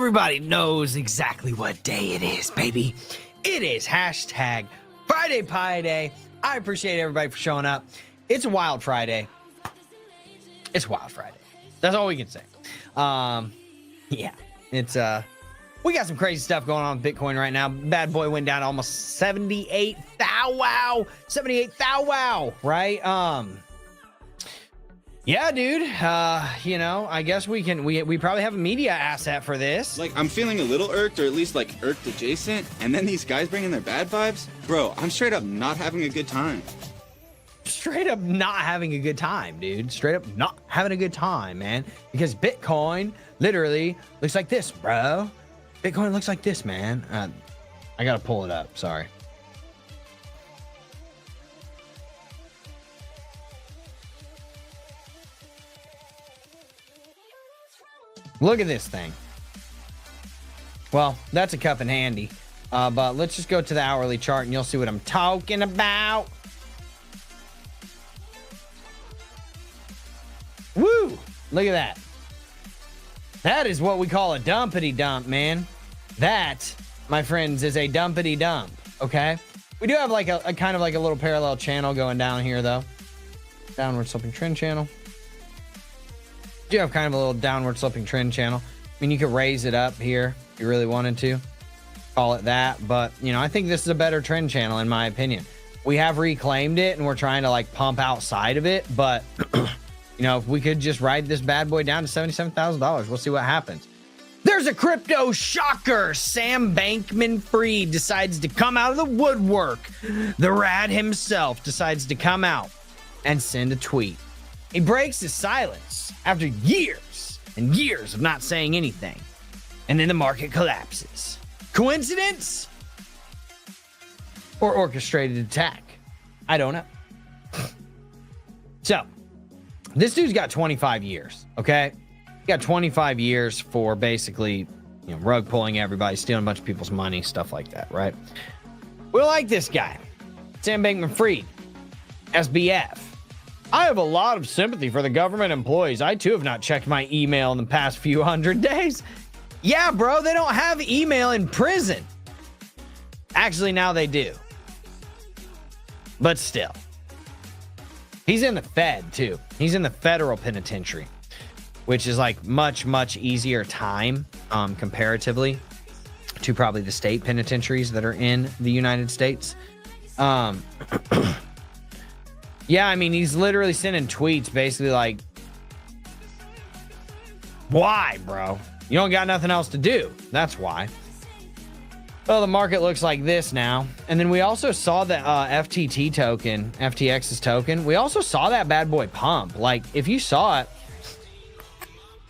Everybody knows exactly what day it is, baby. It is hashtag Friday Pie Day. I appreciate everybody for showing up. It's a wild Friday. It's Wild Friday. That's all we can say. Yeah, it's we got some crazy stuff going on with Bitcoin right now. Bad boy went down to almost 78 thou wow, right? Yeah, dude. You know, I guess we probably have a media asset for this. Like, I'm feeling a little irked, or at least like irked adjacent, and then these guys bringing their bad vibes. Bro, I'm straight up not having a good time. Straight up not having a good time, dude. Straight up not having a good time, man. Because Bitcoin literally looks like this, bro. Bitcoin looks like this, man. I gotta pull it up. Sorry. Look at this thing. Well, that's a cup and handy. But let's just go to the hourly chart and you'll see what I'm talking about. Woo! Look at that. That is what we call a dumpity dump, man. That, my friends, is a dumpity dump. Okay? We do have like a kind of like a little parallel channel going down here, though. Downward sloping trend channel. Do have kind of a little downward sloping trend channel. I mean, you could raise it up here if you really wanted to. Call it that. But, you know, I think this is a better trend channel in my opinion. We have reclaimed it and we're trying to like pump outside of it. But, you know, if we could just ride this bad boy down to $77,000, we'll see what happens. There's a crypto shocker. Sam Bankman-Fried decides to come out of the woodwork. The rat himself decides to come out and send a tweet. He breaks his silence after years and years of not saying anything. And then the market collapses. Coincidence? Or orchestrated attack? I don't know. So, this dude's got 25 years, okay? He got 25 years for basically, you know, rug pulling everybody, stealing a bunch of people's money, stuff like that, right? We like this guy. Sam Bankman-Fried, SBF. I have a lot of sympathy for the government employees. I too have not checked my email in the past few hundred days. Yeah, bro, they don't have email in prison. Actually, now they do. But still. He's in the Fed too. He's in the federal penitentiary, which is like much, much easier time comparatively to probably the state penitentiaries that are in the United States. Yeah, I mean, he's literally sending tweets basically like, why, bro? You don't got nothing else to do. That's why. Well, the market looks like this now. And then we also saw the FTT token, FTX's token. We also saw that bad boy pump. Like, if you saw it,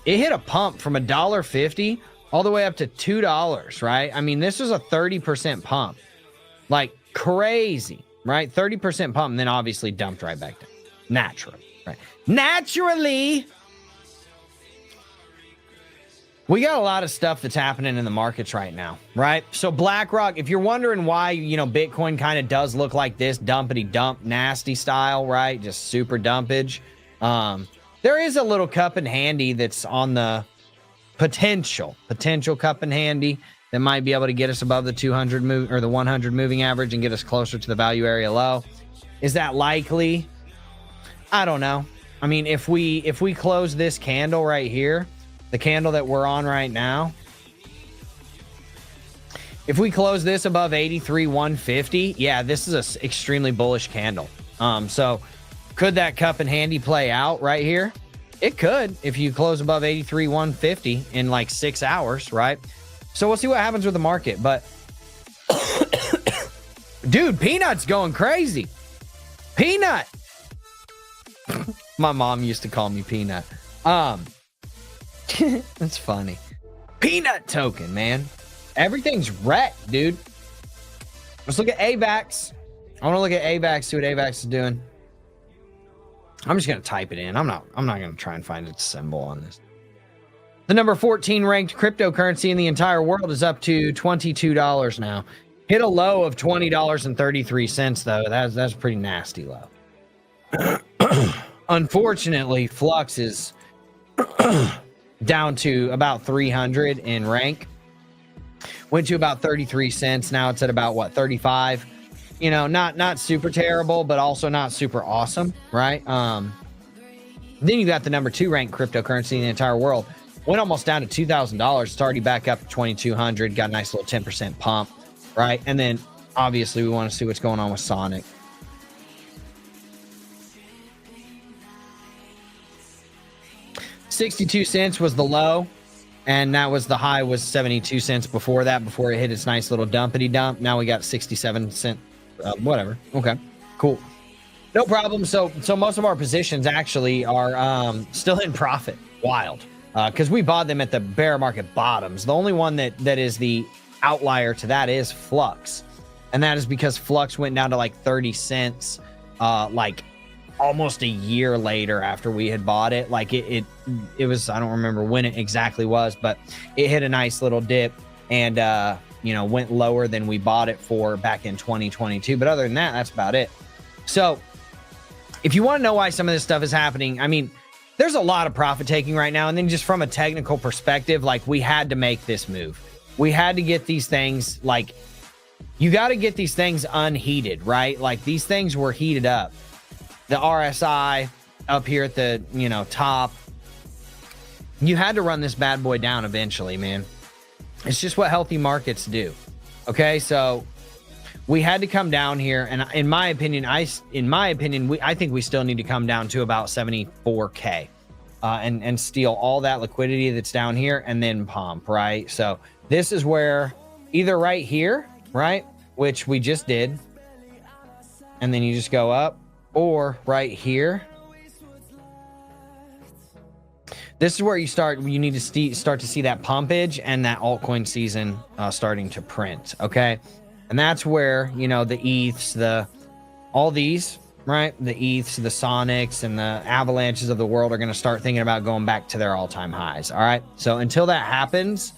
it hit a pump from $1.50 all the way up to $2, right? I mean, this was a 30% pump. Like, crazy. Right? 30% pump, and then obviously dumped right back down. Naturally, right? Naturally! We got a lot of stuff that's happening in the markets right now, right? So BlackRock, if you're wondering why, you know, Bitcoin kind of does look like this, dumpity dump, nasty style, right? Just super dumpage. There is a little cup and handy that's on the potential cup and handy that might be able to get us above the 200 move or the 100 moving average and get us closer to the value area low. Is that likely? I don't know. I mean, if we close this candle right here, the candle that we're on right now, if we close this above 83,150, yeah, this is an extremely bullish candle. So could that cup and handy play out right here? It could if you close above 83,150 in like 6 hours, right? So we'll see what happens with the market, but dude, Peanut's going crazy. Peanut. My mom used to call me Peanut. That's funny. Peanut token, man. Everything's wrecked, dude. Let's look at AVAX. I want to look at AVAX, see what AVAX is doing. I'm just going to type it in. I'm not going to try and find its symbol on this. The number 14 ranked cryptocurrency in the entire world is up to $22 now. Hit a low of $20.33 though. That's a pretty nasty low. Unfortunately, Flux is down to about 300 in rank. Went to about 33 cents. Now it's at about what, 35? You know, not super terrible, but also not super awesome, right? Then you got the number 2 ranked cryptocurrency in the entire world. Went almost down to $2,000. It's already back up to 2,200. Got a nice little 10% pump, right? And then obviously we want to see what's going on with Sonic. $0.62 was the low, and that was the high was 72 cents before that, before it hit its nice little dumpity dump. Now we got 67 cent, whatever. Okay, cool. No problem. So most of our positions actually are still in profit. Wild. Because we bought them at the bear market bottoms. The only one that is the outlier to that is Flux. And that is because Flux went down to like 30 cents like almost a year later after we had bought it. Like it was, I don't remember when it exactly was, but it hit a nice little dip and went lower than we bought it for back in 2022. But other than that, that's about it. So if you want to know why some of this stuff is happening, I mean, there's a lot of profit taking right now. And then just from a technical perspective, like we had to make this move. We had to get these things, like you got to get these things unheated, right? Like these things were heated up. The RSI up here at the, top. You had to run this bad boy down eventually, man. It's just what healthy markets do. Okay, so we had to come down here, and in my opinion, I think we still need to come down to about 74K, and steal all that liquidity that's down here, and then pump, right? So this is where either right here, right, which we just did, and then you just go up, or right here. This is where you need to start to see that pumpage and that altcoin season starting to print, okay? And that's where, the ETHs, all these, right? The ETHs, the Sonics, and the Avalanches of the world are going to start thinking about going back to their all-time highs, all right? So until that happens,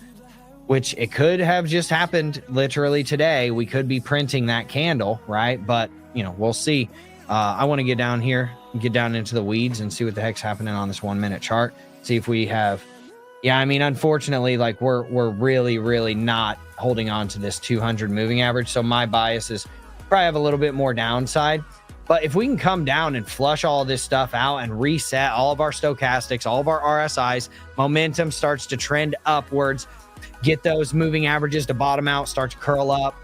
which it could have just happened literally today, we could be printing that candle, right? But, we'll see. I want to get down here, get down into the weeds and see what the heck's happening on this 1 minute chart. See if we have, unfortunately, like we're really, really not holding on to this 200 moving average. So my bias is probably have a little bit more downside. But if we can come down and flush all this stuff out and reset all of our stochastics, all of our RSIs, momentum starts to trend upwards, get those moving averages to bottom out, start to curl up,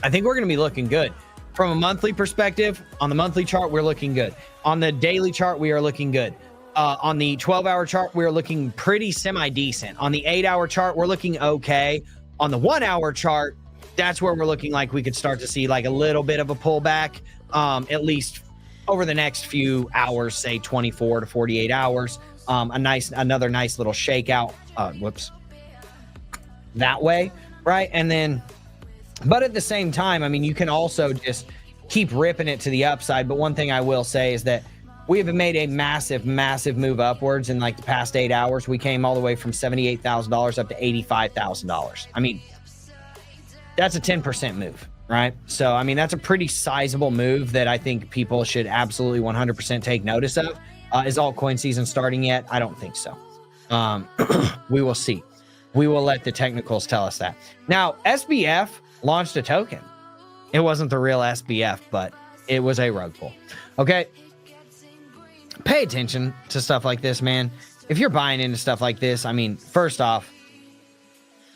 I think we're going to be looking good. From a monthly perspective, on the monthly chart, we're looking good. On the daily chart, we are looking good. On the 12-hour chart, we're looking pretty semi-decent. On the 8-hour chart, we're looking okay. On the 1-hour chart, that's where we're looking like we could start to see like a little bit of a pullback, at least over the next few hours, say 24 to 48 hours. Another nice little shakeout. That way, right? And then, but at the same time, I mean, you can also just keep ripping it to the upside. But one thing I will say is that we have made a massive, massive move upwards in like the past 8 hours. We came all the way from $78,000 up to $85,000. I mean, that's a 10% move, right? So, I mean, that's a pretty sizable move that I think people should absolutely 100% take notice of. Is altcoin season starting yet? I don't think so. We will see. We will let the technicals tell us that. Now, SBF launched a token. It wasn't the real SBF, but it was a rug pull. Okay. Pay attention to stuff like this, man. If you're buying into stuff like this, I mean, first off,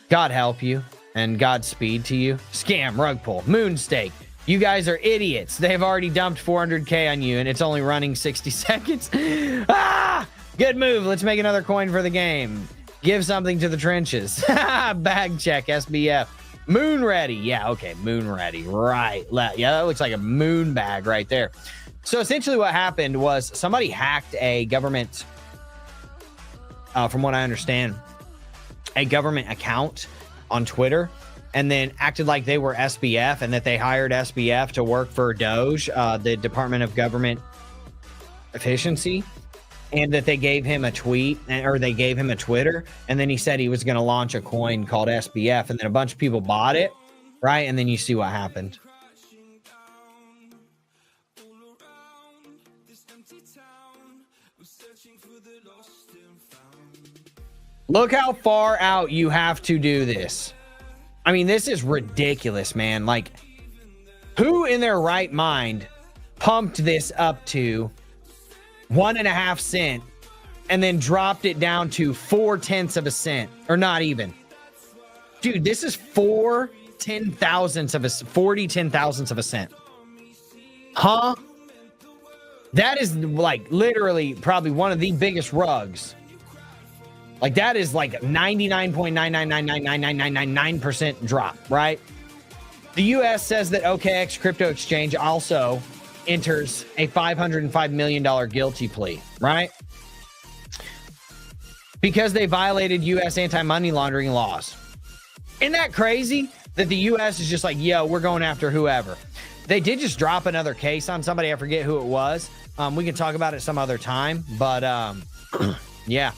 God help you and Godspeed to you. Scam, rug pull, moon stake. You guys are idiots. They've already dumped 400K on you and it's only running 60 seconds. Good move. Let's make another coin for the game. Give something to the trenches. Bag check, SBF. Moon ready. Yeah, okay, moon ready. Right. Yeah, that looks like a moon bag right there. So essentially what happened was somebody hacked a government, from what I understand, a government account on Twitter, and then acted like they were SBF and that they hired SBF to work for Doge, the Department of Government Efficiency, and that they gave him a tweet, or they gave him a Twitter, and then he said he was going to launch a coin called SBF, and then a bunch of people bought it, right? And then you see what happened. Look how far out you have to do this. I mean, this is ridiculous, man. Like, who in their right mind pumped this up to 1.5 cents and then dropped it down to 0.4 of a cent, or not even? Dude, this is 40 ten thousandths of a cent. Huh? That is like literally probably one of the biggest rugs. Like, that is like 99.999999999% drop, right? The US says that OKX Crypto Exchange also enters a $505 million guilty plea, right? Because they violated US anti-money laundering laws. Isn't that crazy that the US is just like, yo, we're going after whoever? They did just drop another case on somebody. I forget who it was. We can talk about it some other time, but yeah.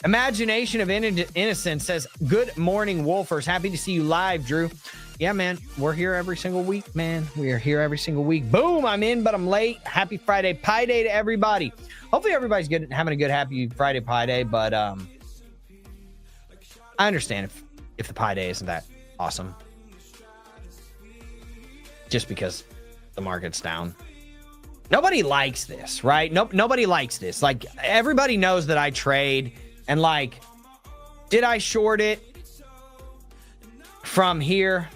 Imagination of Innocence says, good morning, Wolfers. Happy to see you live, Drew. Yeah, man, we're here every single week, man. We are here every single week. Boom, I'm in, but I'm late. Happy Friday Pie Day to everybody. Hopefully everybody's good, having a good happy Friday Pie Day, but I understand if the Pie Day isn't that awesome. Just because the market's down. Nobody likes this, right? Nope, nobody likes this. Like, everybody knows that I trade, and like, did I short it from here?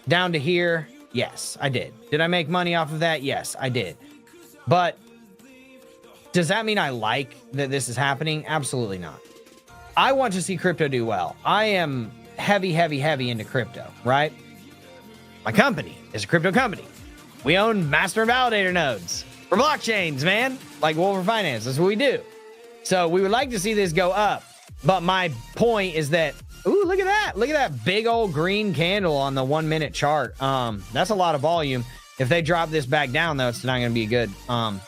Down to here? Yes, I did. Did I make money off of that? Yes, I did. But does that mean I like that this is happening? Absolutely not. I want to see crypto do well. I am heavy into crypto, right? My company is a crypto company. We own master and validator nodes for blockchains, man. Like Wolfer Finance, that's what we do. So we would like to see this go up. But my point is that, ooh, look at that. Look at that big old green candle on the 1 minute chart. That's a lot of volume. If they drop this back down, though, it's not going to be good. You want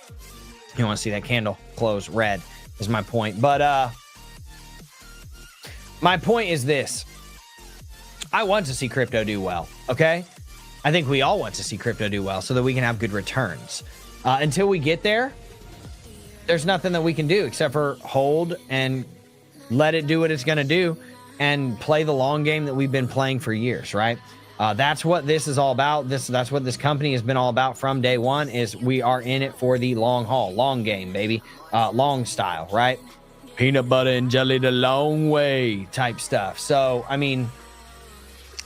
to see that candle close red is my point. But my point is this. I want to see crypto do well, okay? I think we all want to see crypto do well so that we can have good returns. Until we get there, there's nothing that we can do except for hold and let it do what it's going to do and play the long game that we've been playing for years, right? That's what this is all about. That's what this company has been all about from day one, is we are in it for the long haul, long game, baby, long style, right? Peanut butter and jelly the long way type stuff. So, I mean,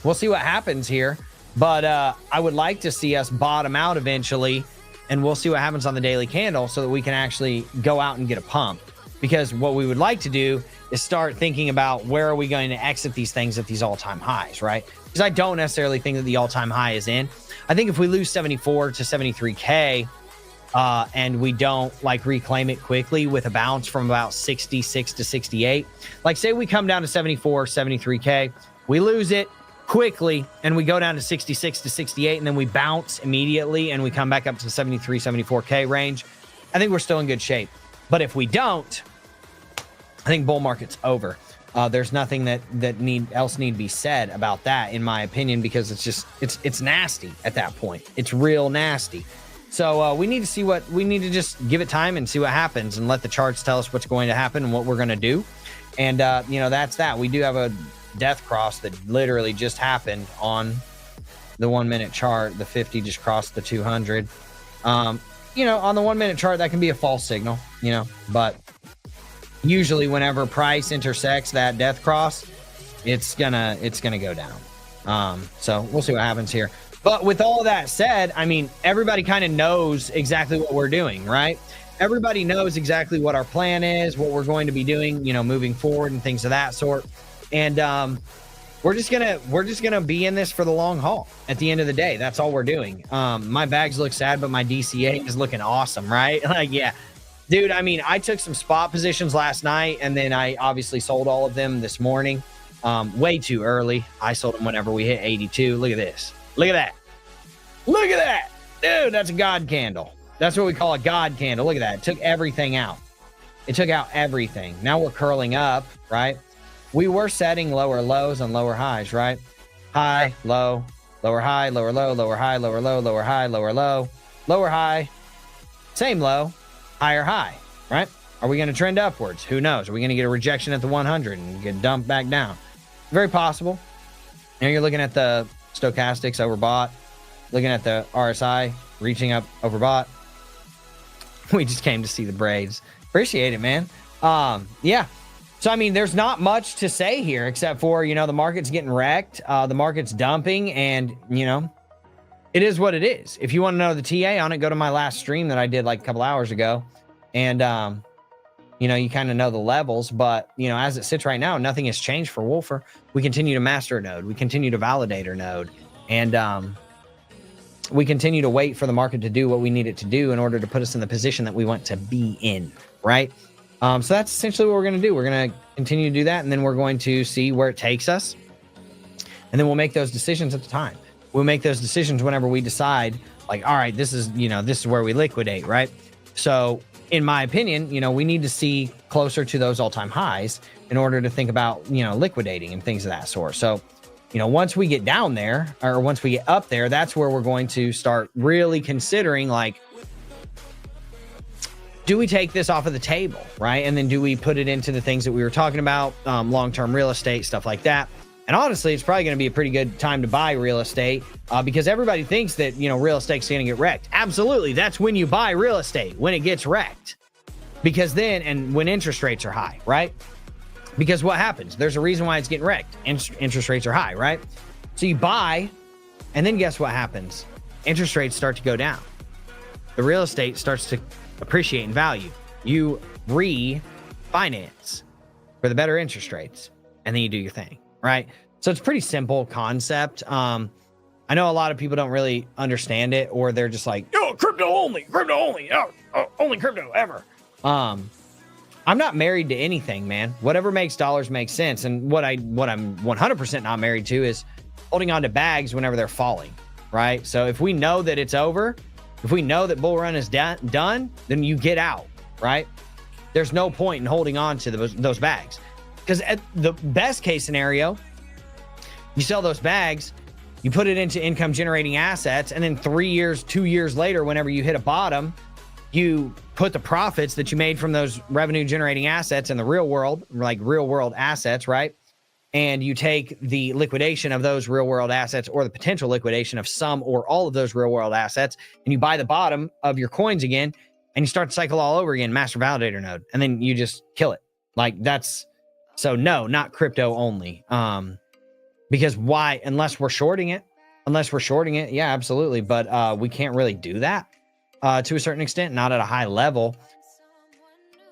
we'll see what happens here, but I would like to see us bottom out eventually, and we'll see what happens on the daily candle so that we can actually go out and get a pump. Because what we would like to do is start thinking about where are we going to exit these things at these all-time highs, right? Because I don't necessarily think that the all-time high is in. I think if we lose 74 to 73K and we don't like reclaim it quickly with a bounce from about 66 to 68, like say we come down to 74, 73K, we lose it quickly and we go down to 66 to 68 and then we bounce immediately and we come back up to the 73, 74K range, I think we're still in good shape. But if we don't, I think bull market's over. There's nothing that else need to be said about that, in my opinion, because it's just it's nasty at that point. It's real nasty. So we need to just give it time and see what happens and let the charts tell us what's going to happen and what we're going to do. And that's that. We do have a death cross that literally just happened on the 1 minute chart. The 50 just crossed the 200. On the 1 minute chart, that can be a false signal, but usually whenever price intersects that death cross, it's gonna go down. So we'll see what happens here. But with all that said, I mean, everybody kind of knows exactly what we're doing, right? Everybody knows exactly what our plan is, what we're going to be doing, moving forward and things of that sort. And we're just gonna be in this for the long haul. At the end of the day, that's all we're doing. My bags look sad, but my DCA is looking awesome, right? Like, yeah, dude. I mean, I took some spot positions last night, and then I obviously sold all of them this morning. Way too early. I sold them whenever we hit 82. Look at this. Look at that. Look at that, dude. That's a God candle. That's what we call a God candle. Look at that. It took everything out. It took out everything. Now we're curling up, right? We were setting lower lows and lower highs, right? High, low, lower high, lower low, lower high, lower low, lower high, lower low, lower high, same low, higher high, right? Are we going to trend upwards? Who knows? Are we going to get a rejection at the 100 and get dumped back down? Very possible. Now you're looking at the stochastics overbought, looking at the RSI reaching up overbought. We just came to see the braids. Appreciate it, man. Yeah. So, I mean, there's not much to say here except for, you know, the market's getting wrecked. The market's dumping and, you know, it is what it is. If you want to know the TA on it, go to my last stream that I did like a couple hours ago. And, you know, you kind of know the levels, but, you know, as it sits right now, nothing has changed for Wolfer. We continue to master a node. We continue to validate our node. And, we continue to wait for the market to do what we need it to do in order to put us in the position that we want to be in, right? So that's essentially what we're going to do. We're going to continue to do that, and then we're going to see where it takes us, and then we'll make those decisions at the time. We'll make those decisions whenever we decide, like, all right, this is, you know, this is where we liquidate, right? So in my opinion, you know, we need to see closer to those all-time highs in order to think about, you know, liquidating and things of that sort. So, you know, once we get down there, or once we get up there, that's where we're going to start really considering, like, do we take this off of the table, right? And then do we put it into the things that we were talking about, long-term real estate, stuff like that. And honestly, it's probably going to be a pretty good time to buy real estate because everybody thinks that, you know, real estate's going to get wrecked. Absolutely. That's when you buy real estate, when it gets wrecked. Because then, and when interest rates are high, right? Because what happens? There's a reason why it's getting wrecked. Interest rates are high, right? So you buy, and then guess what happens? Interest rates start to go down. The real estate starts to appreciate in value. You refinance for the better interest rates, and then you do your thing, right? So it's a pretty simple concept. I know a lot of people don't really understand it, or they're just like, oh, crypto only, oh, only crypto ever. I'm not married to anything, man. Whatever makes dollars makes sense. And what I'm 100% not married to is holding on to bags whenever they're falling, right? So if we know that it's over, if we know that bull run is done, then you get out, right? There's no point in holding on to those bags, because at the best case scenario, you sell those bags, you put it into income generating assets, and then 2 years later, whenever you hit a bottom, you put the profits that you made from those revenue generating assets in the real world, like real world assets, right? And you take the liquidation of those real world assets, or the potential liquidation of some or all of those real world assets, and you buy the bottom of your coins again, and you start the cycle all over again, master validator node, and then you just kill it. Like, that's, so no, not crypto only. Because why? Unless we're shorting it, yeah, absolutely. But we can't really do that. To a certain extent, not at a high level.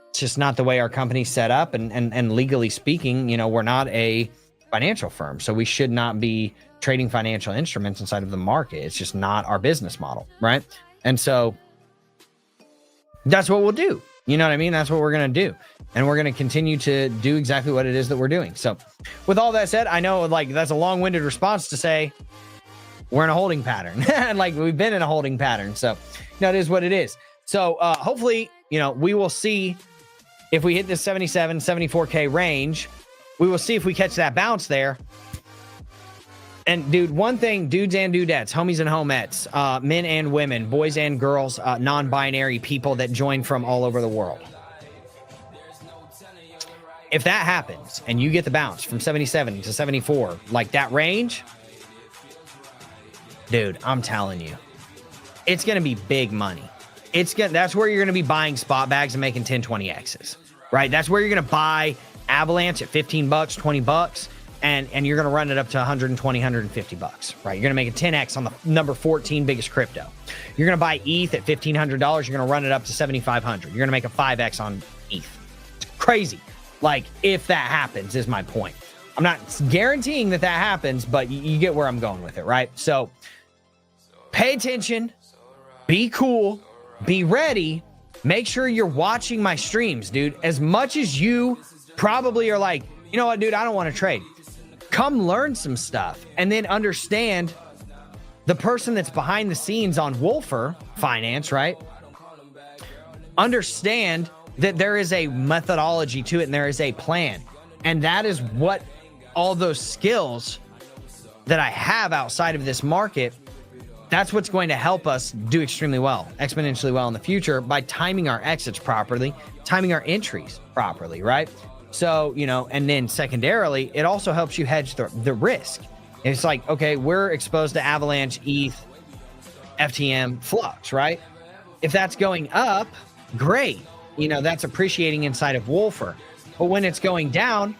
It's just not the way our company's set up, and legally speaking, you know, we're not a financial firm, so we should not be trading financial instruments inside of the market. It's just not our business model, right? And so that's what we'll do. You know what I mean? That's what we're going to do. And we're going to continue to do exactly what it is that we're doing. So with all that said, I know, like, that's a long-winded response to say we're in a holding pattern. And like, we've been in a holding pattern. So, you know, it is what it is. So hopefully, you know, we will see if we hit this 77, 74K range. We will see if we catch that bounce there. And dude, one thing, dudes and dudettes, homies and homettes, men and women, boys and girls, non-binary people that join from all over the world. If that happens and you get the bounce from 77 to 74, like that range, dude, I'm telling you, it's going to be big money. That's where you're going to be buying spot bags and making 10, 20 X's, right? That's where you're going to buy Avalanche at $15, $20, and you're going to run it up to 120, 150 bucks, right? You're going to make a 10X on the number 14 biggest crypto. You're going to buy ETH at $1,500. You're going to run it up to 7,500. You're going to make a 5X on ETH. It's crazy. Like, if that happens is my point. I'm not guaranteeing that happens, but you get where I'm going with it, right? So pay attention, be cool, be ready. Make sure you're watching my streams, dude. As much as you probably are like, you know what, dude, I don't want to trade. Come learn some stuff and then understand the person that's behind the scenes on Wolfer Finance, right? Understand that there is a methodology to it and there is a plan. And that is what all those skills that I have outside of this market, that's what's going to help us do extremely well, exponentially well in the future by timing our exits properly, timing our entries properly, right? So, you know, and then secondarily, it also helps you hedge the risk. It's like, okay, we're exposed to Avalanche, ETH, FTM, Flux, right? If that's going up, great. You know, that's appreciating inside of Wolfer. But when it's going down,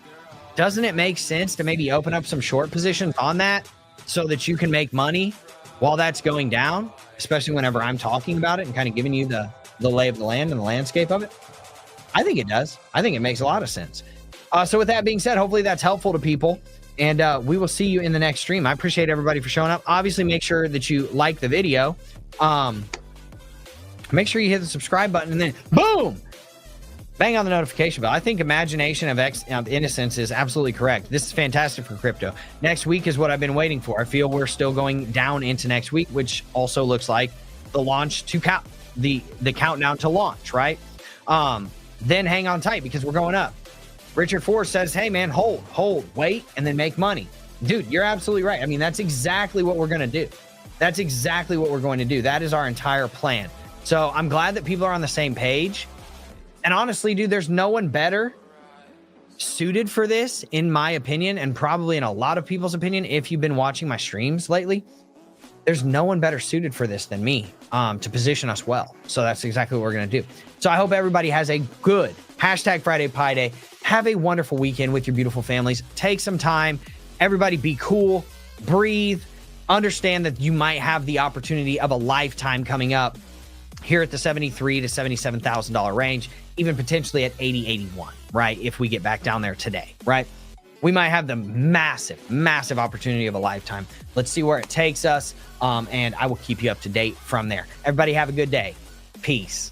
doesn't it make sense to maybe open up some short positions on that so that you can make money while that's going down, especially whenever I'm talking about it and kind of giving you the lay of the land and the landscape of it? I think it does. I think it makes a lot of sense. So with that being said, hopefully that's helpful to people. And we will see you in the next stream. I appreciate everybody for showing up. Obviously, make sure that you like the video. Make sure you hit the subscribe button and then boom, bang on the notification bell. I think imagination of innocence is absolutely correct. This is fantastic for crypto. Next week is what I've been waiting for. I feel we're still going down into next week, which also looks like the launch to the countdown to launch, right? Then hang on tight because we're going up. Richard Force says, hey man, hold, wait, and then make money. Dude, you're absolutely right. I mean, that's exactly what we're going to do. That's exactly what we're going to do. That is our entire plan. So I'm glad that people are on the same page. And honestly, dude, there's no one better suited for this, in my opinion, and probably in a lot of people's opinion, if you've been watching my streams lately. There's no one better suited for this than me to position us well. So that's exactly what we're going to do. So I hope everybody has a good #Friday Pie Day. Have a wonderful weekend with your beautiful families. Take some time. Everybody be cool, breathe, understand that you might have the opportunity of a lifetime coming up here at the $73,000 to $77,000 range, even potentially at 80, 81, right? If we get back down there today, right? We might have the massive opportunity of a lifetime. Let's see where it takes us. And I will keep you up to date from there. Everybody have a good day. Peace.